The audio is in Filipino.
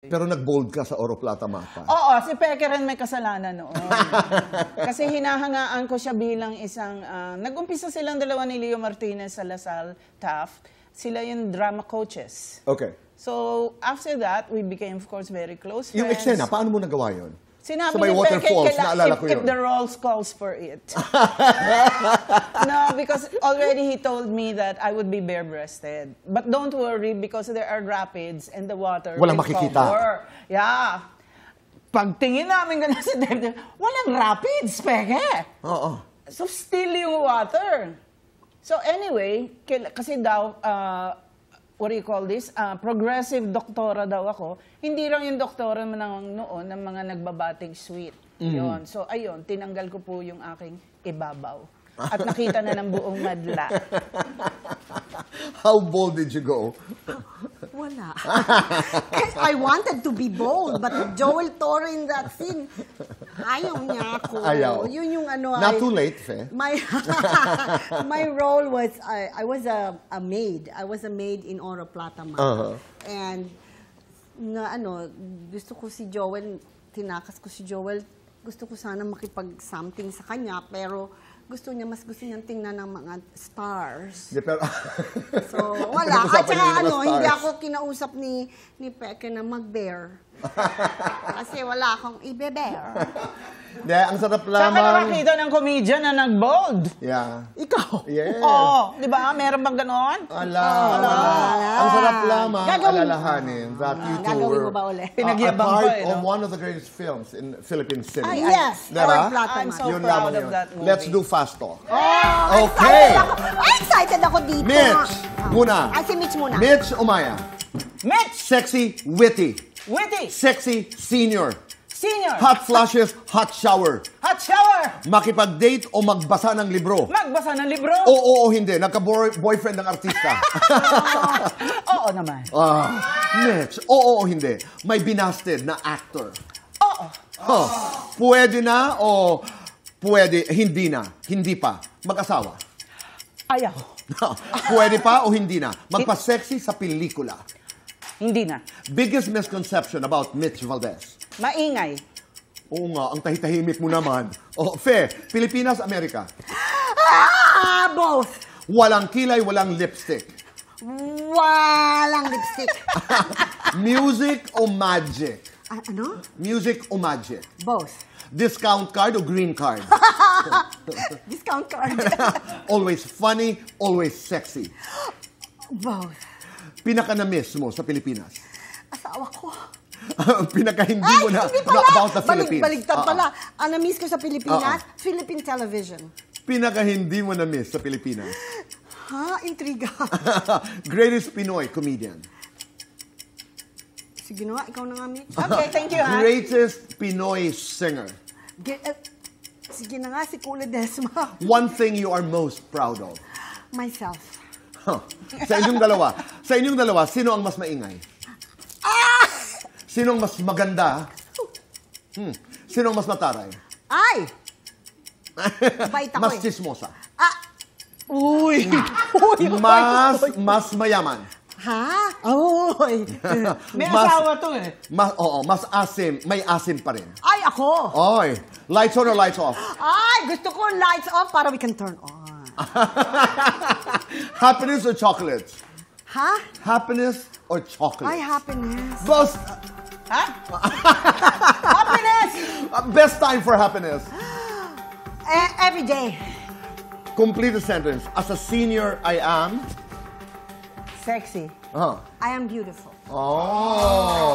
Pero nag-bold ka sa Oro Plata Mapa. Oo, si Peke rin may kasalanan noon. Kasi hinahangaan ko siya bilang isang... nag-umpisa silang dalawa ni Leo Martinez sa Lasal, Taft. Sila yung drama coaches. Okay. So, after that, we became, of course, very close friends. Yung eksena, paano mo nagawa yun? Sinabi sa may ni waterfalls, Peke, naalala ko yun. if the roles calls for it. No, because already he told me that I would be bare-breasted. But don't worry, because there are rapids and the water walang will makikita. cover. Yeah. Pagtingin namin ganun sa David, walang rapids, Peke. Oo. So, still yung water. So, anyway, kasi daw, what do you call this? Progressive doktora daw ako. Hindi lang yung doktora noon ng mga nagbabating sweet. Yun. So, ayun, tinanggal ko po yung aking ibabaw. At nakita na ng buong madla. How bold did you go? Wala. I wanted to be bold, but Joel Torre in that scene, ayaw niya ako. Ayaw. Yun yung ano. Not too late, Fe. My role was, I was a maid. I was a maid in Oro Plata Mapa. And, gusto ko si Joel, tinakas ko si Joel, gusto ko sana makipag-something sa kanya, pero mas gusto niyang tingnan ng mga stars. Yeah, pero so, wala. At saka hindi ako kinausap ni Peke na mag-bear. Kasi wala akong ibe-bear. Ang sarap lamang. Saan ka nakakita ng comedian na nag-bold? Yeah. Ikaw? Yeah. Oo. Di ba? Meron bang ganon? Wala. Ang sarap lamang alalahanin that you two gagawin were mo ba ulit? Pinagyabang a part pa eh, no? of one of the greatest films in Philippine cinema. Yes. Diba? I'm so Yun proud lamang of yun. that movie. Let's do fast talk. Oh, Okay. excited ako dito. Mitch, muna. Si Mitch muna. Mitch Umaya. Mitch! Sexy, witty. Witty! Sexy, senior. Senior! Hot flushes, hot shower. Hot shower! Makipag-date o magbasa ng libro. Magbasa ng libro? Oo o hindi. Nagka-boyfriend ng artista. Oo naman. Mitch, oo o hindi. May binasted na actor. Oo. Pwede na o pwede, hindi na, hindi pa. Mag-asawa. Ayaw. Pwede pa o hindi na. Magpa-sexy sa pelikula. Hindi na. Biggest misconception about Mitch Valdez. Maingay. Oo nga, ang tahitahimik mo naman. Fe, Pilipinas, Amerika. Both. Walang kilay, walang lipstick. Walang lipstick. Music o magic? Ano? Music o magic? Both. Discount card o green card? Discount card. Always funny, always sexy. Both. Pinaka-na-miss mo sa Pilipinas? Asawa ko. Pinaka-hindi mo na hindi pala. About the Philippines. Baligtad pala. Ang na-miss ko sa Pilipinas, Philippine television. Pinaka-hindi mo na-miss sa Pilipinas? Intriga. Greatest Pinoy comedian? Sige na nga, ikaw na nga, Mitch. Okay, thank you, ha? Greatest Pinoy singer? Sige na nga, si Kula Desma. One thing you are most proud of? Myself. Sa inyong dalawa, sino ang mas maingay? Sino ang mas maganda? Sino ang mas mataray? Ay! Bait ako Mas chismosa? Uy! Mas mayaman? Ha? Uy! May asawa to eh. Mas asim. May asim pa rin. Ay, ako! Oy, lights on or lights off? Ay, gusto ko lights off para we can turn on. Happiness or chocolates? Ha? Happiness or chocolates? Ay, happiness. Ha? Happiness! Best time for happiness. Every day. Complete the sentence. As a senior, I am... Sexy. I am beautiful. Oh.